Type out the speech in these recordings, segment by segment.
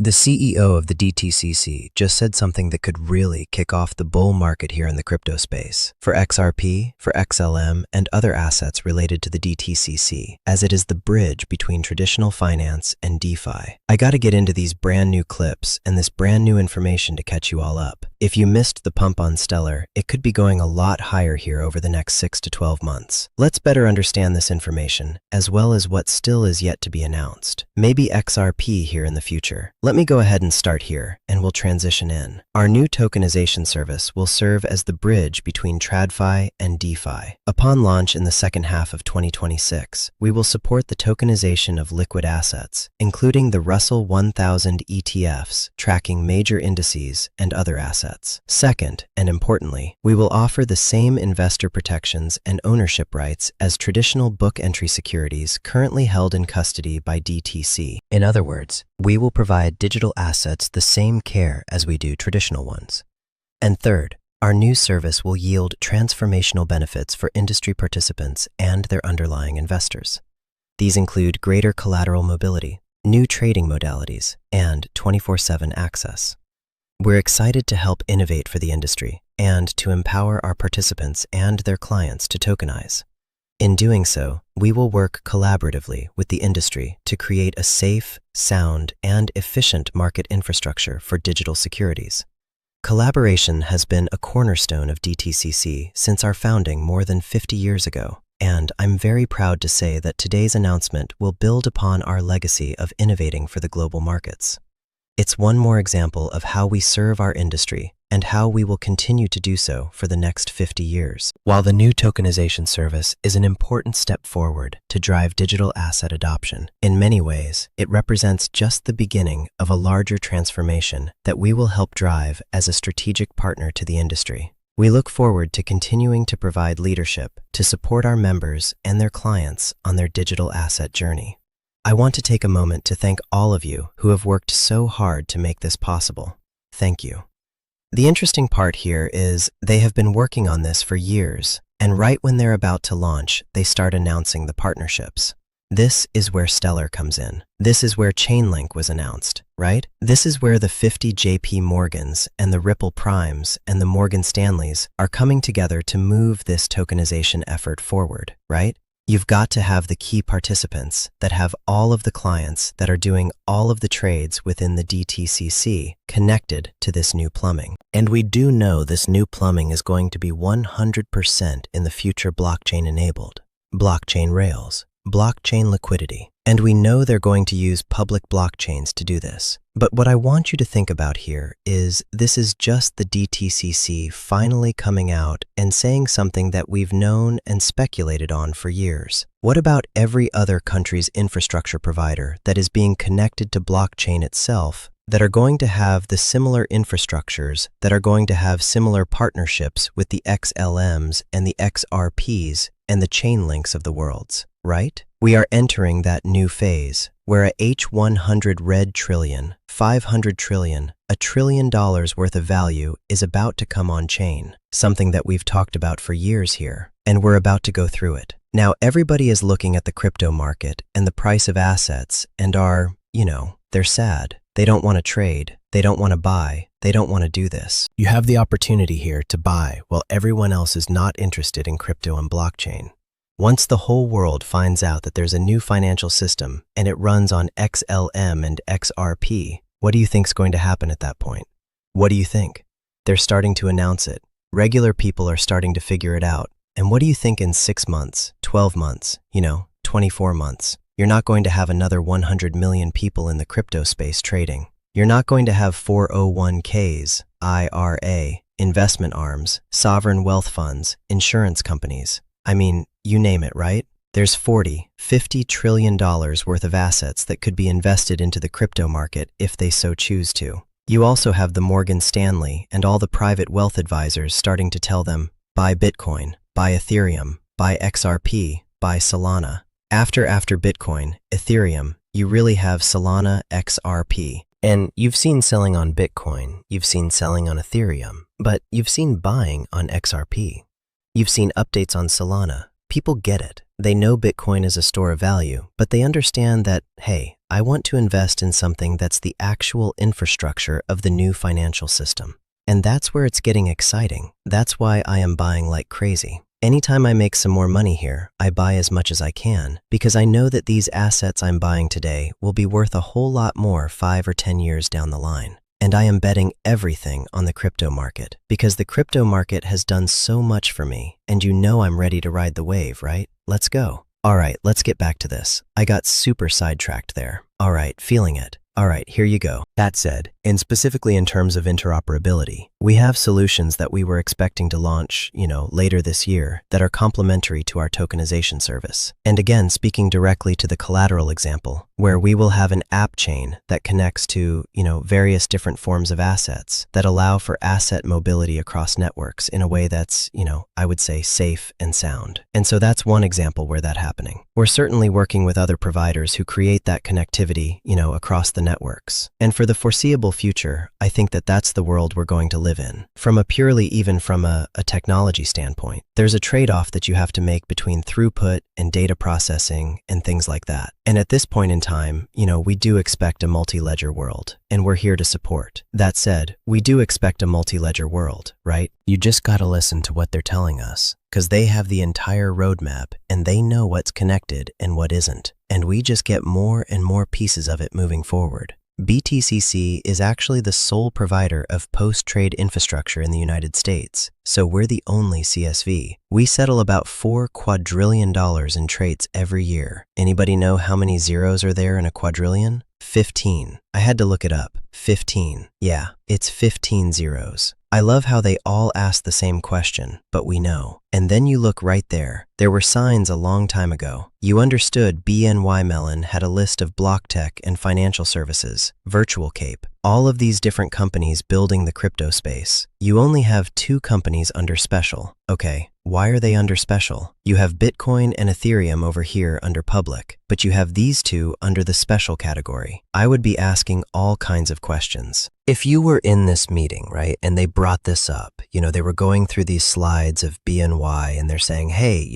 The CEO of the DTCC just said something that could really kick off the bull market here in the crypto space for XRP, for XLM, and other assets related to the DTCC, as it is the bridge between traditional finance and DeFi. I gotta get into these brand new clips and this brand new information to catch you all up. If you missed the pump on Stellar, it could be going a lot higher here over the next 6 to 12 months. Let's better understand this information, as well as what still is yet to be announced. Maybe XRP here in the future. Let me go ahead and start here, and we'll transition in. Our new tokenization service will serve as the bridge between TradFi and DeFi. Upon launch in the second half of 2026, we will support the tokenization of liquid assets, including the Russell 1000 ETFs, tracking major indices and other assets. Second, and importantly, we will offer the same investor protections and ownership rights as traditional book entry securities currently held in custody by DTC. In other words, we will provide digital assets the same care as we do traditional ones. And third, our new service will yield transformational benefits for industry participants and their underlying investors. These include greater collateral mobility, new trading modalities, and 24/7 access. We're excited to help innovate for the industry and to empower our participants and their clients to tokenize. In doing so, we will work collaboratively with the industry to create a safe, sound, and efficient market infrastructure for digital securities. Collaboration has been a cornerstone of DTCC since our founding more than 50 years ago, and I'm very proud to say that today's announcement will build upon our legacy of innovating for the global markets. It's one more example of how we serve our industry and how we will continue to do so for the next 50 years. While the new tokenization service is an important step forward to drive digital asset adoption, in many ways, it represents just the beginning of a larger transformation that we will help drive as a strategic partner to the industry. We look forward to continuing to provide leadership to support our members and their clients on their digital asset journey. I want to take a moment to thank all of you who have worked so hard to make this possible. Thank you. The interesting part here is they have been working on this for years, and right when they're about to launch, they start announcing the partnerships. This is where Stellar comes in. This is where Chainlink was announced, right? This is where the 50 JP Morgans and the Ripple Primes and the Morgan Stanleys are coming together to move this tokenization effort forward, right? You've got to have the key participants that have all of the clients that are doing all of the trades within the DTCC connected to this new plumbing. And we do know this new plumbing is going to be 100% in the future blockchain enabled. Blockchain rails, blockchain liquidity. And we know they're going to use public blockchains to do this. But what I want you to think about here is this is just the DTCC finally coming out and saying something that we've known and speculated on for years. What about every other country's infrastructure provider that is being connected to blockchain itself that are going to have the similar infrastructures, that are going to have similar partnerships with the XLMs and the XRPs and the Chainlinks of the worlds, right? We are entering that new phase where a H100 red trillion, 500 trillion, $1 trillion worth of value is about to come on chain, something that we've talked about for years here, and we're about to go through it. Now, everybody is looking at the crypto market and the price of assets and are, they're sad. They don't want to trade. They don't want to buy. They don't want to do this. You have the opportunity here to buy while everyone else is not interested in crypto and blockchain. Once the whole world finds out that there's a new financial system and it runs on XLM and XRP, what do you think's going to happen at that point? What do you think? They're starting to announce it. Regular people are starting to figure it out. And what do you think in 6 months, 12 months, 24 months? You're not going to have another 100 million people in the crypto space trading. You're not going to have 401ks, IRA, investment arms, sovereign wealth funds, insurance companies. I mean, you name it, right? There's $40–50 trillion worth of assets that could be invested into the crypto market if they so choose to. You also have the Morgan Stanley and all the private wealth advisors starting to tell them, buy Bitcoin, buy Ethereum, buy XRP, buy Solana. After Bitcoin, Ethereum, you really have Solana, XRP. And you've seen selling on Bitcoin, you've seen selling on Ethereum, but you've seen buying on XRP. You've seen updates on Solana. People get it. They know Bitcoin is a store of value, but they understand that, hey, I want to invest in something that's the actual infrastructure of the new financial system. And that's where it's getting exciting. That's why I am buying like crazy. Anytime I make some more money here, I buy as much as I can because I know that these assets I'm buying today will be worth a whole lot more 5 or 10 years down the line. And I am betting everything on the crypto market because the crypto market has done so much for me, and you know I'm ready to ride the wave, right? Let's go. All right, let's get back to this. I got super sidetracked there. All right, feeling it. All right, here you go. That said, and specifically in terms of interoperability, we have solutions that we were expecting to launch, later this year that are complementary to our tokenization service. And again, speaking directly to the collateral example, where we will have an app chain that connects to, various different forms of assets that allow for asset mobility across networks in a way that's, I would say safe and sound. And so that's one example where that's happening. We're certainly working with other providers who create that connectivity, across the networks. And for the foreseeable future, I think that that's the world we're going to live in. From a technology standpoint, there's a trade-off that you have to make between throughput and data processing and things like that. And at this point in time, we do expect a multi-ledger world, and we're here to support. That said, we do expect a multi-ledger world, right? You just gotta listen to what they're telling us, because they have the entire roadmap and they know what's connected and what isn't. And we just get more and more pieces of it moving forward. DTCC is actually the sole provider of post-trade infrastructure in the United States, so we're the only CSV. We settle about $4 quadrillion in trades every year. Anybody know how many zeros are there in a quadrillion? 15. I had to look it up. 15. Yeah, it's 15 zeros. I love how they all ask the same question, but we know. And then you look right there. There were signs a long time ago. You understood BNY Mellon had a list of block tech and financial services, Virtual Cape, all of these different companies building the crypto space. You only have 2 companies under special. Okay, why are they under special? You have Bitcoin and Ethereum over here under public, but you have these 2 under the special category. I would be asking all kinds of questions. If you were in this meeting, right, and they brought this up, they were going through these slides of BNY and they're saying, hey,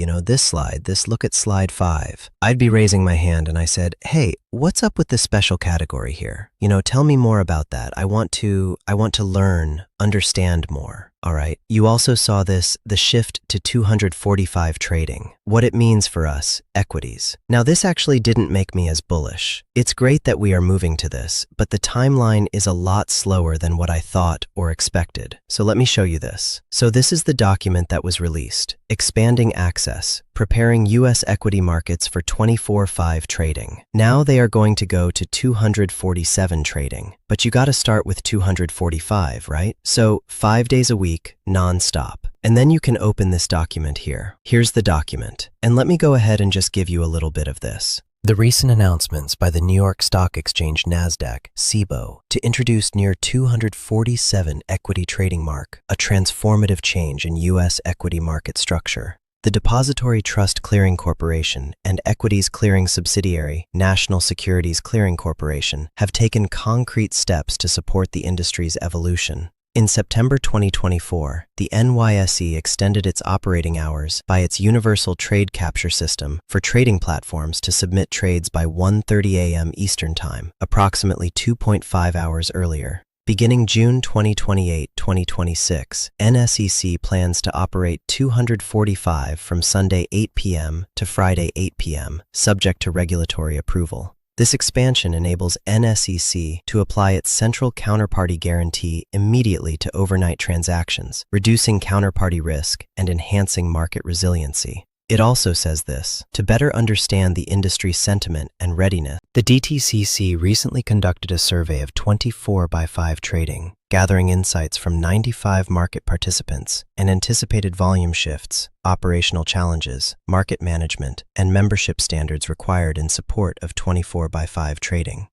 look at slide 5. I'd be raising my hand and I said, hey, what's up with this special category here? Tell me more about that. I want to learn, understand more. All right. You also saw the shift to 245 trading, what it means for us, equities. Now, this actually didn't make me as bullish. It's great that we are moving to this, but the timeline is a lot slower than what I thought or expected. So let me show you this. So this is the document that was released, Expanding Access, Preparing U.S. Equity Markets for 24/5 Trading. Now they are going to go to 247 trading, but you got to start with 245, right? So 5 days a week, non-stop. And then you can open this document here. Here's the document. And let me go ahead and just give you a little bit of this. The recent announcements by the New York Stock Exchange NASDAQ, SIBO, to introduce near 247 equity trading mark, a transformative change in U.S. equity market structure. The Depository Trust Clearing Corporation and Equities Clearing Subsidiary, National Securities Clearing Corporation, have taken concrete steps to support the industry's evolution. In September 2024, the NYSE extended its operating hours by its Universal Trade Capture System for trading platforms to submit trades by 1:30 a.m. Eastern Time, approximately 2.5 hours earlier. Beginning June 2028-2026, NSEC plans to operate 245 from Sunday 8 p.m. to Friday 8 p.m., subject to regulatory approval. This expansion enables NSEC to apply its central counterparty guarantee immediately to overnight transactions, reducing counterparty risk and enhancing market resiliency. It also says this, to better understand the industry sentiment and readiness. The DTCC recently conducted a survey of 24/5 trading, gathering insights from 95 market participants and anticipated volume shifts, operational challenges, market management, and membership standards required in support of 24/5 trading.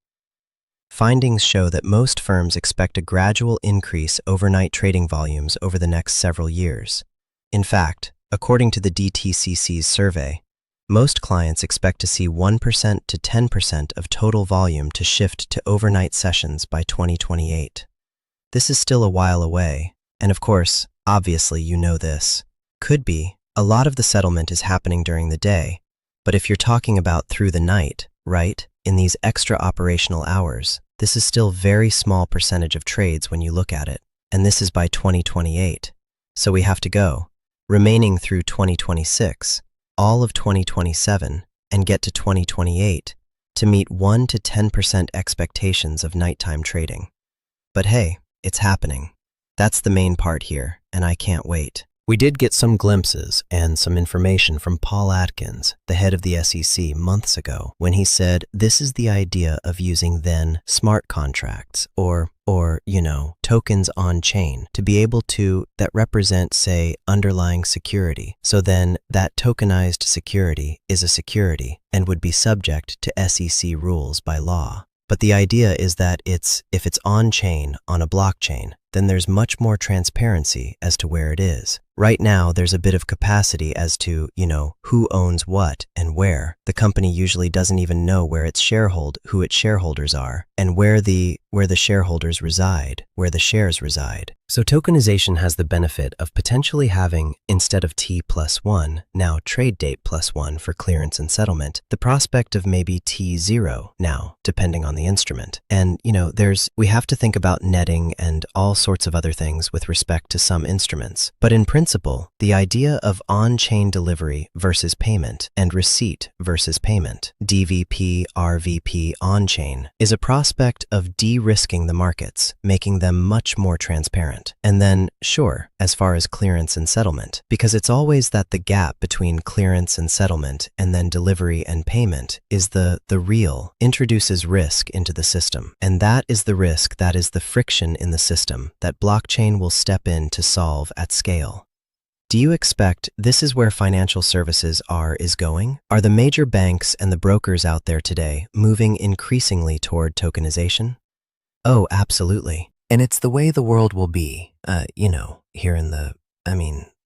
Findings show that most firms expect a gradual increase overnight trading volumes over the next several years. In fact, according to the DTCC's survey, most clients expect to see 1% to 10% of total volume to shift to overnight sessions by 2028. This is still a while away, and of course, obviously you know this. Could be, a lot of the settlement is happening during the day, But if you're talking about through the night, right, in these extra operational hours, this is still very small percentage of trades when you look at it. And this is by 2028. So we have to go, remaining through 2026, all of 2027, and get to 2028 to meet 1 to 10% expectations of nighttime trading. But hey, it's happening. That's the main part here, and I can't wait. We did get some glimpses and some information from Paul Atkins, the head of the SEC, months ago, when he said this is the idea of using then smart contracts or tokens on chain to be able to that represent, say, underlying security. So then that tokenized security is a security and would be subject to SEC rules by law. But the idea is that if it's on chain, on a blockchain, then there's much more transparency as to where it is. Right now, there's a bit of capacity as to, who owns what and where. The company usually doesn't even know who its shareholders are, and where the shareholders reside, where the shares reside. So tokenization has the benefit of potentially having, instead of T+1, now trade date +1 for clearance and settlement, the prospect of maybe T0 now, depending on the instrument. And, we have to think about netting and all sorts of other things with respect to some instruments. But in principle, the idea of on-chain delivery versus payment and receipt versus payment, DVP, RVP on-chain, is a prospect of de-risking the markets, making them much more transparent. And then, sure, as far as clearance and settlement, because it's always that the gap between clearance and settlement and then delivery and payment is the real, introduces risk into the system. And that is the risk, that is the friction in the system that blockchain will step in to solve at scale. Do you expect this is where financial services is going? Are the major banks and the brokers out there today moving increasingly toward tokenization? Oh, absolutely. And it's the way the world will be, here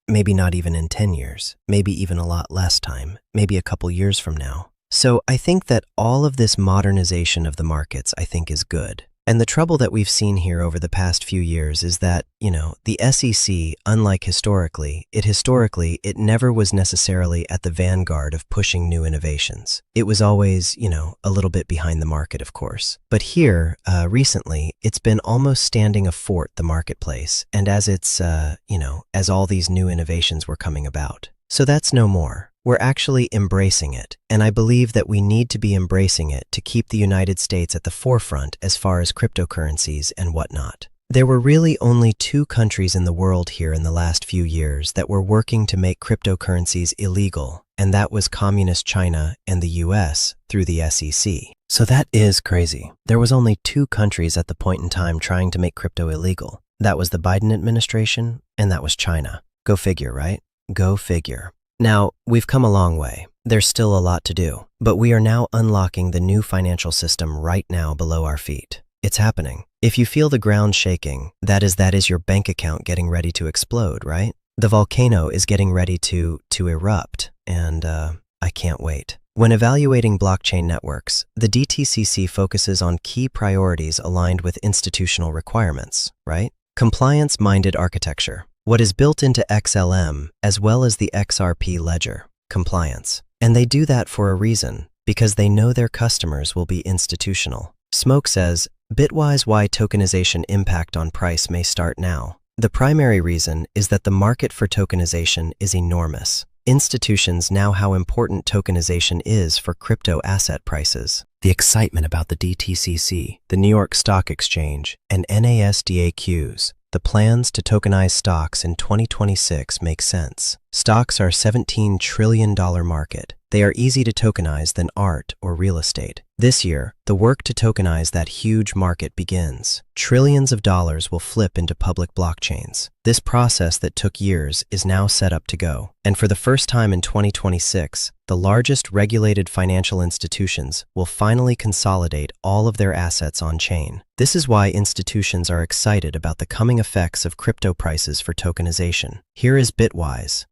maybe not even in 10 years, maybe even a lot less time, maybe a couple years from now. So I think that all of this modernization of the markets, I think, is good. And the trouble that we've seen here over the past few years is that, the SEC, unlike historically, it never was necessarily at the vanguard of pushing new innovations. It was always, a little bit behind the market, of course. But here, recently, it's been almost standing athwart the marketplace, and as as all these new innovations were coming about. So that's no more. We're actually embracing it, and I believe that we need to be embracing it to keep the United States at the forefront as far as cryptocurrencies and whatnot. There were really only 2 countries in the world here in the last few years that were working to make cryptocurrencies illegal, and that was Communist China and the US through the SEC. So that is crazy. There was only 2 countries at the point in time trying to make crypto illegal. That was the Biden administration, and that was China. Go figure, right? Go figure. Now, we've come a long way. There's still a lot to do, but we are now unlocking the new financial system right now below our feet. It's happening. If you feel the ground shaking, that is your bank account getting ready to explode, right? The volcano is getting ready to erupt, and I can't wait. When evaluating blockchain networks, the DTCC focuses on key priorities aligned with institutional requirements, right? Compliance-minded architecture. What is built into XLM, as well as the XRP ledger, compliance. And they do that for a reason, because they know their customers will be institutional. Smoke says, Bitwise why tokenization impact on price may start now. The primary reason is that the market for tokenization is enormous. Institutions know how important tokenization is for crypto asset prices. The excitement about the DTCC, the New York Stock Exchange, and NASDAQs. The plans to tokenize stocks in 2026 make sense. Stocks are a $17 trillion market. They are easy to tokenize than art or real estate. This year, the work to tokenize that huge market begins. Trillions of dollars will flip into public blockchains. This process that took years is now set up to go. And for the first time in 2026, the largest regulated financial institutions will finally consolidate all of their assets on chain. This is why institutions are excited about the coming effects of crypto prices for tokenization. Here is Bitwise.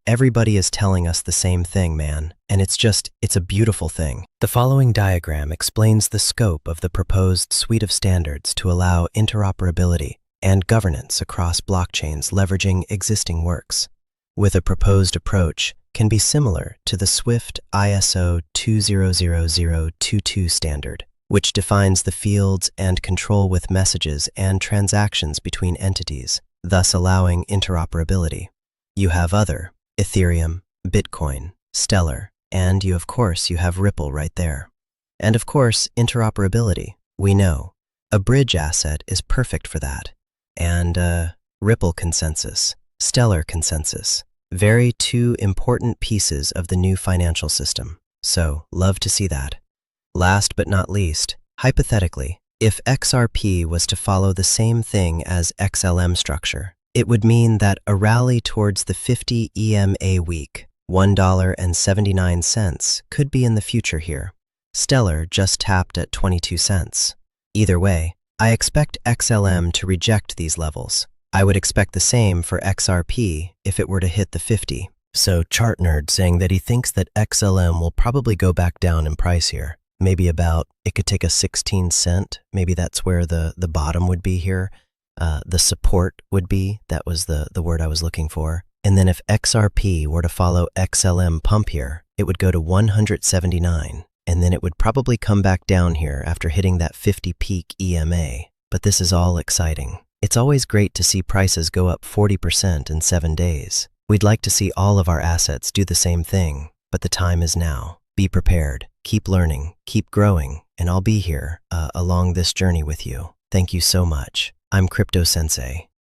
Everybody is telling us the same thing, man. And it's a beautiful thing. The following diagram explains the scope of the proposed suite of standards to allow interoperability and governance across blockchains leveraging existing works. With a proposed approach, can be similar to the Swift ISO 2000022 standard, which defines the fields and control with messages and transactions between entities, thus allowing interoperability. You have other, Ethereum, Bitcoin, Stellar, and you have Ripple right there. And of course, interoperability. We know a bridge asset is perfect for that. And Ripple consensus, Stellar consensus, very two important pieces of the new financial system. So, love to see that. Last but not least, hypothetically, if XRP was to follow the same thing as XLM structure, it would mean that a rally towards the 50 EMA week, $1.79, could be in the future here. Stellar just tapped at 22 cents. Either way, I expect XLM to reject these levels. I would expect the same for XRP if it were to hit the 50. So Chart Nerd saying that he thinks that XLM will probably go back down in price here. Maybe it could take a 16 cent. Maybe that's where the bottom would be here. The support would be, that was the word I was looking for. And then if XRP were to follow XLM pump here, it would go to 179. And then it would probably come back down here after hitting that 50 peak EMA. But this is all exciting. It's always great to see prices go up 40% in 7 days. We'd like to see all of our assets do the same thing, but the time is now. Be prepared, keep learning, keep growing, and I'll be here along this journey with you. Thank you so much. I'm Crypto Sensei.